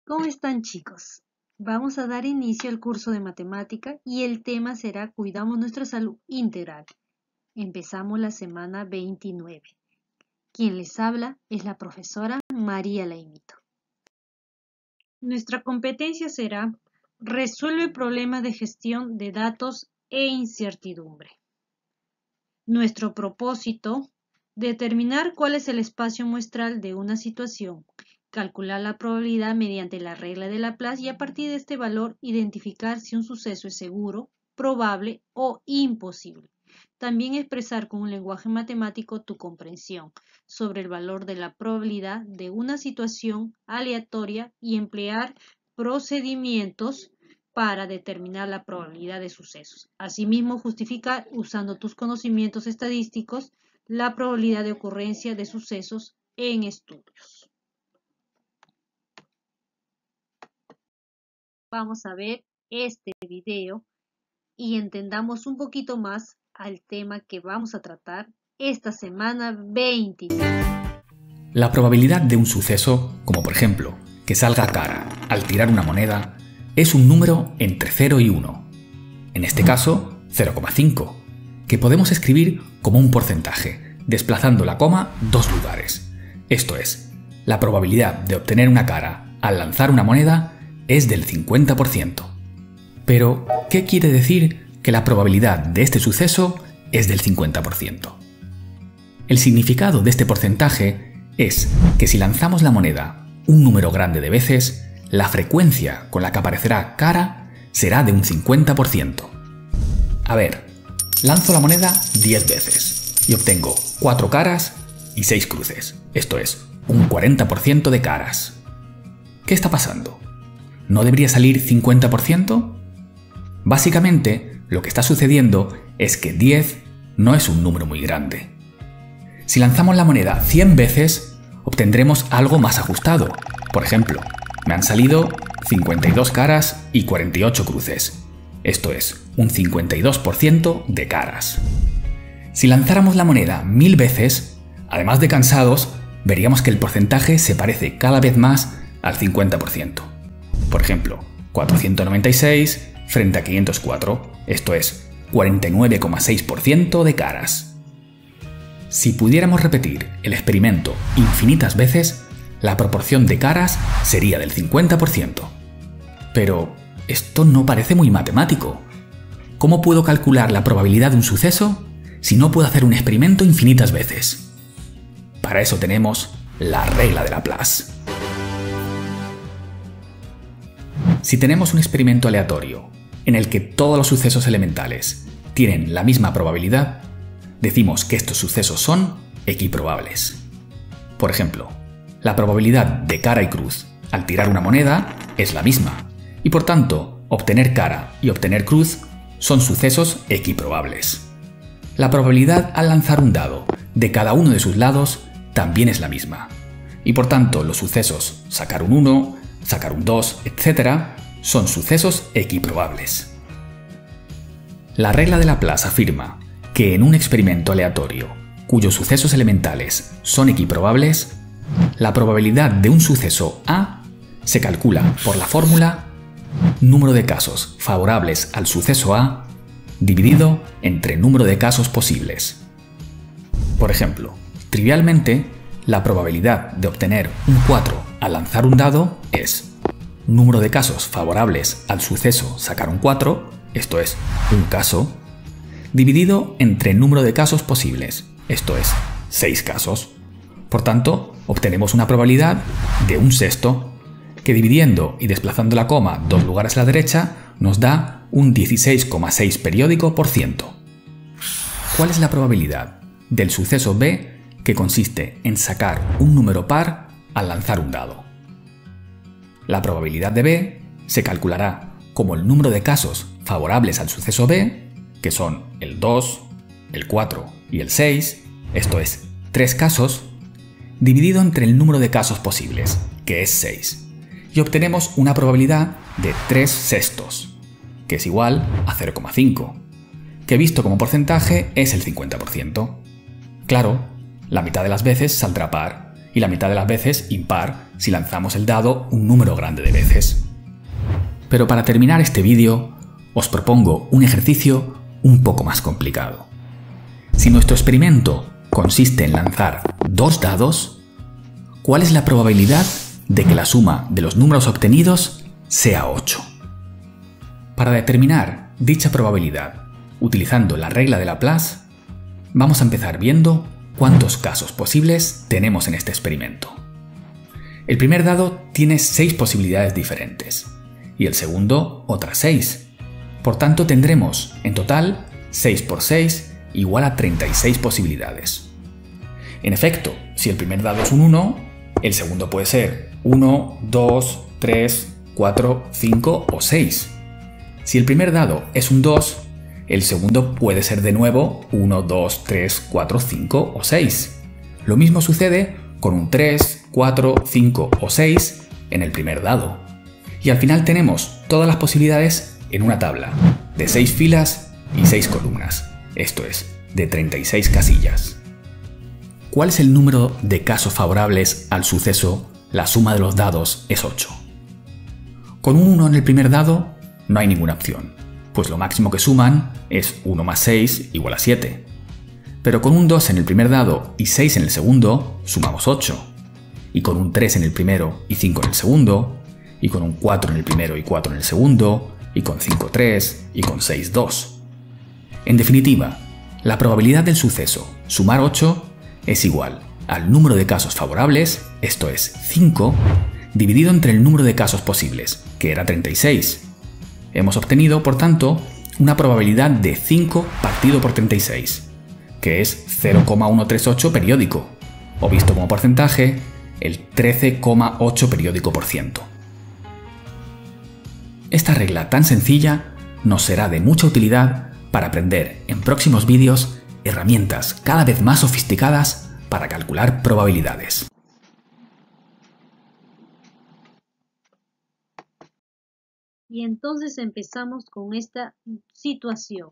¿Cómo están, chicos? Vamos a dar inicio al curso de matemática y el tema será Cuidamos nuestra salud integral. Empezamos la semana 29. Quien les habla es la profesora María Laimito. Nuestra competencia será Resuelve problemas de gestión de datos e incertidumbre. Nuestro propósito: determinar cuál es el espacio muestral de una situación, calcular la probabilidad mediante la regla de Laplace y a partir de este valor identificar si un suceso es seguro, probable o imposible. También expresar con un lenguaje matemático tu comprensión sobre el valor de la probabilidad de una situación aleatoria y emplear procedimientos para determinar la probabilidad de sucesos. Asimismo, justificar, usando tus conocimientos estadísticos, la probabilidad de ocurrencia de sucesos en estudios. Vamos a ver este video y entendamos un poquito más al tema que vamos a tratar esta semana 29. La probabilidad de un suceso, como por ejemplo que salga cara al tirar una moneda, es un número entre 0 y 1. En este caso, 0,5, que podemos escribir como un porcentaje, desplazando la coma 2 lugares. Esto es, la probabilidad de obtener una cara al lanzar una moneda es del 50%. Pero, ¿qué quiere decir que la probabilidad de este suceso es del 50%? El significado de este porcentaje es que si lanzamos la moneda un número grande de veces, la frecuencia con la que aparecerá cara será de un 50%. A ver, lanzo la moneda 10 veces y obtengo 4 caras y 6 cruces. Esto es, un 40% de caras. ¿Qué está pasando? ¿No debería salir 50%? Básicamente, lo que está sucediendo es que 10 no es un número muy grande. Si lanzamos la moneda 100 veces, obtendremos algo más ajustado. Por ejemplo, me han salido 52 caras y 48 cruces. Esto es, un 52% de caras. Si lanzáramos la moneda 1000 veces, además de cansados, veríamos que el porcentaje se parece cada vez más al 50%. Por ejemplo, 496 frente a 504, esto es, 49,6% de caras. Si pudiéramos repetir el experimento infinitas veces, la proporción de caras sería del 50%. Pero esto no parece muy matemático. ¿Cómo puedo calcular la probabilidad de un suceso si no puedo hacer un experimento infinitas veces? Para eso tenemos la regla de Laplace. Si tenemos un experimento aleatorio en el que todos los sucesos elementales tienen la misma probabilidad, decimos que estos sucesos son equiprobables. Por ejemplo, la probabilidad de cara y cruz al tirar una moneda es la misma, y por tanto, obtener cara y obtener cruz son sucesos equiprobables. La probabilidad al lanzar un dado de cada uno de sus lados también es la misma, y por tanto los sucesos sacar un 1, sacar un 2, etc. son sucesos equiprobables. La regla de Laplace afirma que en un experimento aleatorio cuyos sucesos elementales son equiprobables, la probabilidad de un suceso A se calcula por la fórmula número de casos favorables al suceso A dividido entre número de casos posibles. Por ejemplo, trivialmente, la probabilidad de obtener un 4 al lanzar un dado es número de casos favorables al suceso sacar un 4, esto es, un caso, dividido entre número de casos posibles, esto es, 6 casos. Por tanto, obtenemos una probabilidad de un sexto, que dividiendo y desplazando la coma 2 lugares a la derecha, nos da un 16,6 periódico por ciento. ¿Cuál es la probabilidad del suceso B, que consiste en sacar un número par al lanzar un dado? La probabilidad de B se calculará como el número de casos favorables al suceso B, que son el 2, el 4 y el 6, esto es, 3 casos, dividido entre el número de casos posibles, que es 6, y obtenemos una probabilidad de 3 sextos, que es igual a 0,5, que visto como porcentaje es el 50%. Claro, la mitad de las veces saldrá par y la mitad de las veces impar, si lanzamos el dado un número grande de veces. Pero para terminar este vídeo, os propongo un ejercicio un poco más complicado. Si nuestro experimento consiste en lanzar 2 dados, ¿cuál es la probabilidad de que la suma de los números obtenidos sea 8? Para determinar dicha probabilidad, utilizando la regla de Laplace, vamos a empezar viendo cuántos casos posibles tenemos en este experimento. El primer dado tiene 6 posibilidades diferentes y el segundo otras 6. Por tanto, tendremos en total 6 por 6 igual a 36 posibilidades. En efecto, si el primer dado es un 1, el segundo puede ser 1, 2, 3, 4, 5 o 6. Si el primer dado es un 2, el segundo puede ser de nuevo 1, 2, 3, 4, 5 o 6. Lo mismo sucede con un 3, 4, 5 o 6 en el primer dado. Y al final tenemos todas las posibilidades en una tabla de 6 filas y 6 columnas, esto es, de 36 casillas. ¿Cuál es el número de casos favorables al suceso la suma de los dados es 8? Con un 1 en el primer dado no hay ninguna opción, pues lo máximo que suman es 1 más 6 igual a 7. Pero con un 2 en el primer dado y 6 en el segundo, sumamos 8. Y con un 3 en el primero y 5 en el segundo, y con un 4 en el primero y 4 en el segundo, y con 5 3, y con 6 2. En definitiva, la probabilidad del suceso sumar 8 es igual al número de casos favorables, esto es 5, dividido entre el número de casos posibles, que era 36. Hemos obtenido, por tanto, una probabilidad de 5 partido por 36, que es 0,138 periódico, o visto como porcentaje, el 13,8 periódico por ciento. Esta regla tan sencilla nos será de mucha utilidad para aprender en próximos vídeos herramientas cada vez más sofisticadas para calcular probabilidades. Y entonces empezamos con esta situación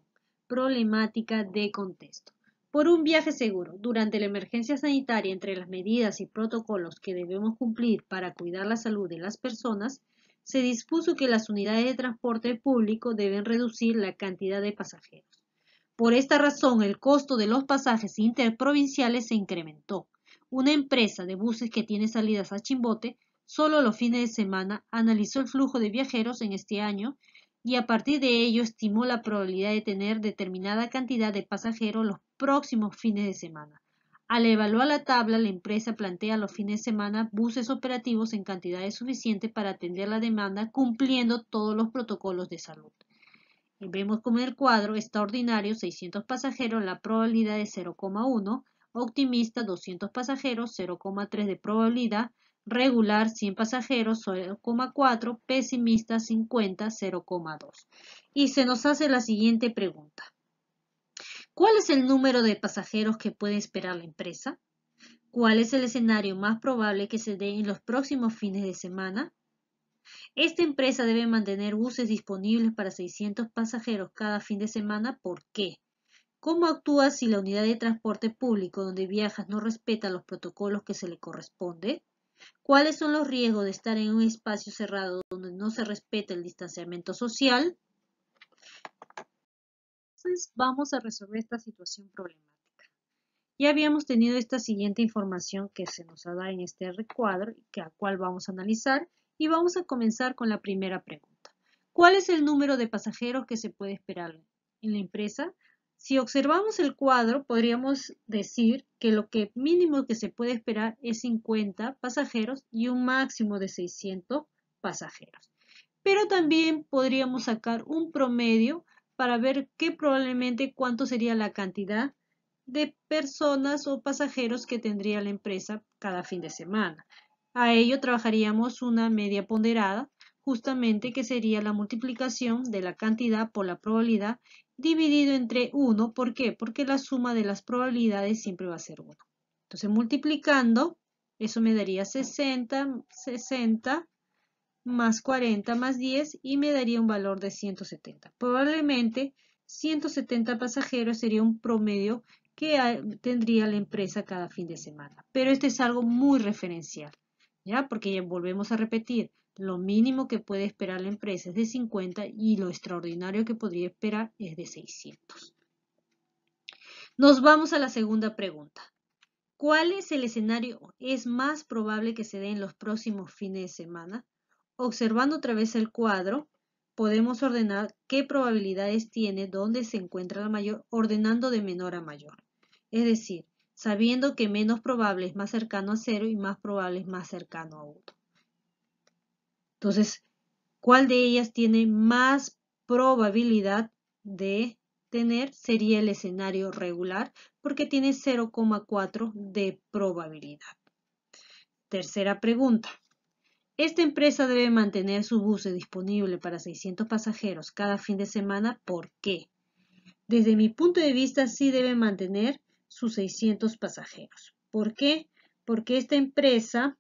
problemática de contexto. Por un viaje seguro, durante la emergencia sanitaria, entre las medidas y protocolos que debemos cumplir para cuidar la salud de las personas, se dispuso que las unidades de transporte público deben reducir la cantidad de pasajeros. Por esta razón, el costo de los pasajes interprovinciales se incrementó. Una empresa de buses que tiene salidas a Chimbote solo los fines de semana analizó el flujo de viajeros en este año y a partir de ello estimó la probabilidad de tener determinada cantidad de pasajeros los próximos fines de semana. Al evaluar la tabla, la empresa plantea los fines de semana buses operativos en cantidades suficientes para atender la demanda cumpliendo todos los protocolos de salud. Vemos como en el cuadro está ordinario 600 pasajeros, la probabilidad es 0,1, optimista 200 pasajeros, 0,3 de probabilidad, regular 100 pasajeros, 0,4, pesimista 50, 0,2. Y se nos hace la siguiente pregunta. ¿Cuál es el número de pasajeros que puede esperar la empresa? ¿Cuál es el escenario más probable que se dé en los próximos fines de semana? Esta empresa debe mantener buses disponibles para 600 pasajeros cada fin de semana. ¿Por qué? ¿Cómo actúa si la unidad de transporte público donde viajas no respeta los protocolos que se le corresponde? ¿Cuáles son los riesgos de estar en un espacio cerrado donde no se respeta el distanciamiento social? Entonces vamos a resolver esta situación problemática. Ya habíamos tenido esta siguiente información que se nos da en este recuadro, a cual vamos a analizar, y vamos a comenzar con la primera pregunta. ¿Cuál es el número de pasajeros que se puede esperar en la empresa? Si observamos el cuadro, podríamos decir que lo que mínimo que se puede esperar es 50 pasajeros y un máximo de 600 pasajeros. Pero también podríamos sacar un promedio para ver probablemente cuánto sería la cantidad de personas o pasajeros que tendría la empresa cada fin de semana. A ello trabajaríamos una media ponderada, justamente que sería la multiplicación de la cantidad por la probabilidad dividido entre 1. ¿Por qué? Porque la suma de las probabilidades siempre va a ser 1. Entonces multiplicando, eso me daría 60 más 40 más 10 y me daría un valor de 170. Probablemente 170 pasajeros sería un promedio que tendría la empresa cada fin de semana. Pero este es algo muy referencial. ¿ya? Porque ya volvemos a repetir, lo mínimo que puede esperar la empresa es de 50 y lo extraordinario que podría esperar es de 600. Nos vamos a la segunda pregunta. ¿Cuál es el escenario es más probable que se dé en los próximos fines de semana? Observando otra vez el cuadro, podemos ordenar qué probabilidades tiene, dónde se encuentra la mayor, ordenando de menor a mayor. Es decir, sabiendo que menos probable es más cercano a 0 y más probable es más cercano a 1. Entonces, ¿cuál de ellas tiene más probabilidad de tener? Sería el escenario regular, porque tiene 0,4 de probabilidad. Tercera pregunta. Esta empresa debe mantener su bus disponible para 600 pasajeros cada fin de semana. ¿Por qué? Desde mi punto de vista, sí debe mantener sus 600 pasajeros. ¿Por qué? Porque esta empresa,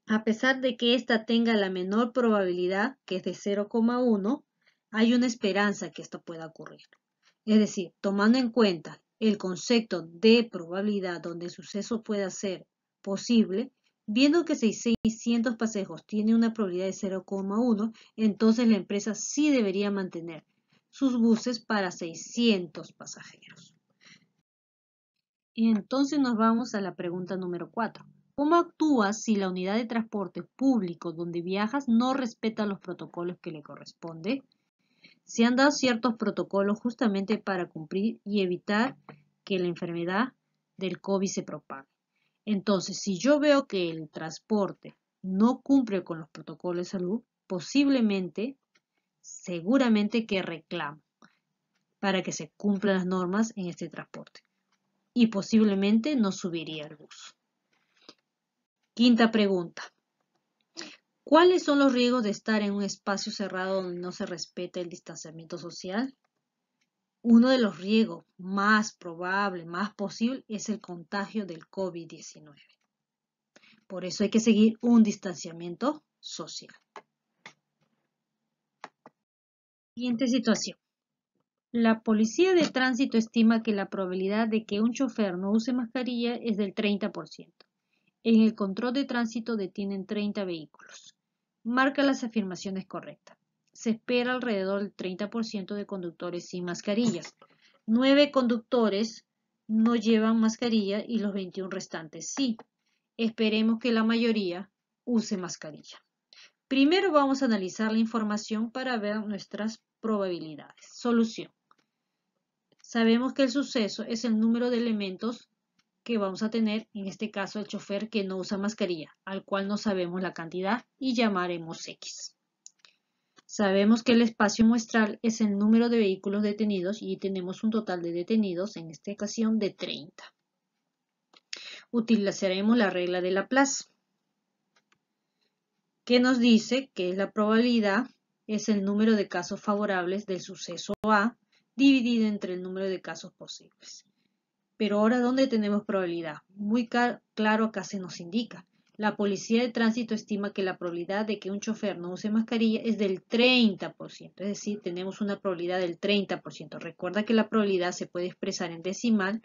a pesar de que ésta tenga la menor probabilidad, que es de 0,1, hay una esperanza que esto pueda ocurrir. Es decir, tomando en cuenta el concepto de probabilidad donde el suceso pueda ser posible, viendo que 600 pasajeros tiene una probabilidad de 0,1, entonces la empresa sí debería mantener sus buses para 600 pasajeros. Y entonces nos vamos a la pregunta número 4. ¿Cómo actúas si la unidad de transporte público donde viajas no respeta los protocolos que le corresponde? Se han dado ciertos protocolos justamente para cumplir y evitar que la enfermedad del COVID se propague. Entonces, si yo veo que el transporte no cumple con los protocolos de salud, posiblemente, seguramente que reclamo para que se cumplan las normas en este transporte. Y posiblemente no subiría el bus. Quinta pregunta. ¿Cuáles son los riesgos de estar en un espacio cerrado donde no se respeta el distanciamiento social? Uno de los riesgos más probables, más posible, es el contagio del COVID-19. Por eso hay que seguir un distanciamiento social. Siguiente situación. La policía de tránsito estima que la probabilidad de que un chofer no use mascarilla es del 30%. En el control de tránsito detienen 30 vehículos. Marca las afirmaciones correctas. Se espera alrededor del 30% de conductores sin mascarillas. 9 conductores no llevan mascarilla y los 21 restantes sí. Esperemos que la mayoría use mascarilla. Primero vamos a analizar la información para ver nuestras probabilidades. Solución. Sabemos que el suceso es el número de elementos que vamos a tener, en este caso el chofer que no usa mascarilla, al cual no sabemos la cantidad y llamaremos X. Sabemos que el espacio muestral es el número de vehículos detenidos y tenemos un total de detenidos, en esta ocasión, de 30. Utilizaremos la regla de Laplace, que nos dice que la probabilidad es el número de casos favorables del suceso A dividido entre el número de casos posibles. Pero ahora, ¿dónde tenemos probabilidad? Muy claro acá se nos indica. La policía de tránsito estima que la probabilidad de que un chofer no use mascarilla es del 30%. Es decir, tenemos una probabilidad del 30%. Recuerda que la probabilidad se puede expresar en decimal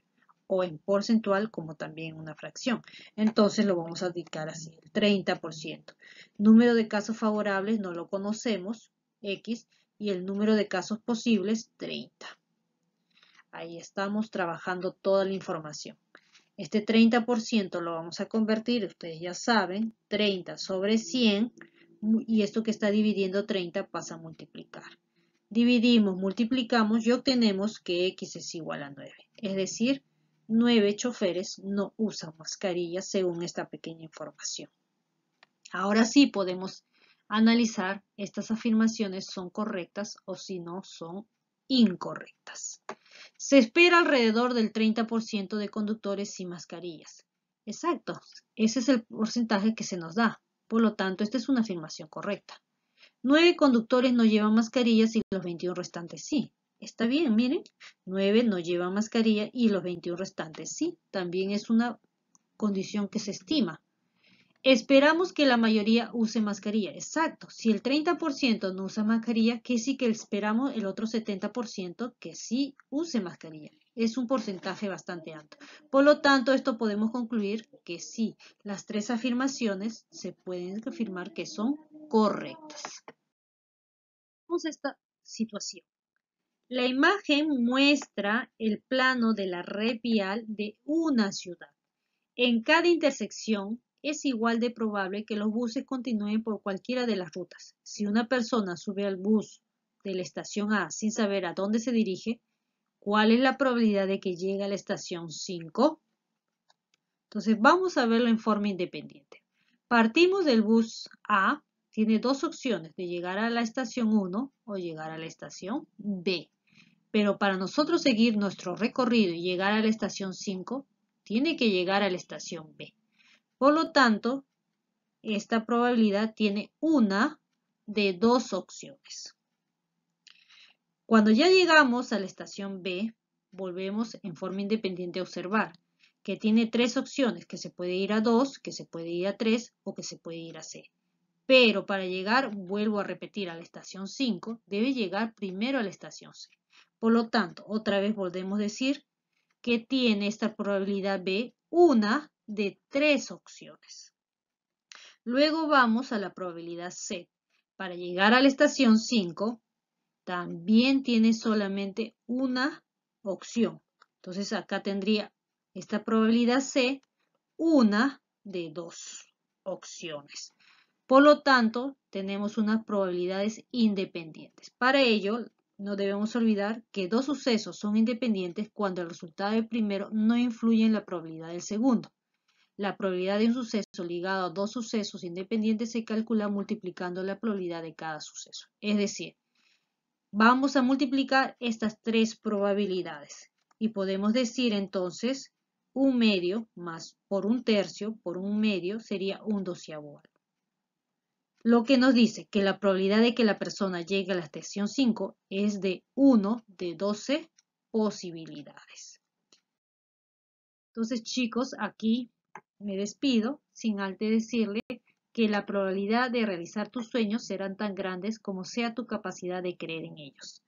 o en porcentual como también en una fracción. Entonces lo vamos a indicar así, el 30%. Número de casos favorables no lo conocemos, X, y el número de casos posibles, 30. Ahí estamos trabajando toda la información. Este 30% lo vamos a convertir, ustedes ya saben, 30 sobre 100, y esto que está dividiendo 30 pasa a multiplicar. Dividimos, multiplicamos y obtenemos que X es igual a 9. Es decir, 9 choferes no usan mascarilla según esta pequeña información. Ahora sí podemos analizar estas afirmaciones son correctas o si no son incorrectas. Se espera alrededor del 30% de conductores sin mascarillas. Exacto, ese es el porcentaje que se nos da. Por lo tanto, esta es una afirmación correcta. 9 conductores no llevan mascarillas y los 21 restantes sí. Está bien, miren. 9 no llevan mascarilla y los 21 restantes sí. También es una condición que se estima. Esperamos que la mayoría use mascarilla. Exacto. Si el 30% no usa mascarilla, ¿qué sí que esperamos el otro 70% que sí use mascarilla? Es un porcentaje bastante alto. Por lo tanto, esto podemos concluir que sí, las tres afirmaciones se pueden afirmar que son correctas. Vamos a esta situación. La imagen muestra el plano de la red vial de una ciudad. En cada intersección es igual de probable que los buses continúen por cualquiera de las rutas. Si una persona sube al bus de la estación A sin saber a dónde se dirige, ¿cuál es la probabilidad de que llegue a la estación 5? Entonces vamos a verlo en forma independiente. Partimos del bus A, tiene dos opciones de llegar a la estación 1 o llegar a la estación B. Pero para nosotros seguir nuestro recorrido y llegar a la estación 5, tiene que llegar a la estación B. Por lo tanto, esta probabilidad tiene una de dos opciones. Cuando ya llegamos a la estación B, volvemos en forma independiente a observar que tiene tres opciones, que se puede ir a 2, que se puede ir a 3 o que se puede ir a C. Pero para llegar, vuelvo a repetir, a la estación 5, debe llegar primero a la estación C. Por lo tanto, otra vez volvemos a decir que tiene esta probabilidad B una de tres opciones. Luego vamos a la probabilidad C. Para llegar a la estación 5, también tiene solamente una opción. Entonces acá tendría esta probabilidad C una de dos opciones. Por lo tanto, tenemos unas probabilidades independientes. Para ello, no debemos olvidar que dos sucesos son independientes cuando el resultado del primero no influye en la probabilidad del segundo. La probabilidad de un suceso ligado a dos sucesos independientes se calcula multiplicando la probabilidad de cada suceso. Es decir, vamos a multiplicar estas tres probabilidades y podemos decir entonces un medio más por un tercio por un medio sería un doceavo. Lo que nos dice que la probabilidad de que la persona llegue a la estación 5 es de 1 de 12 posibilidades. Entonces, chicos, aquí me despido sin antes decirle que la probabilidad de realizar tus sueños serán tan grandes como sea tu capacidad de creer en ellos.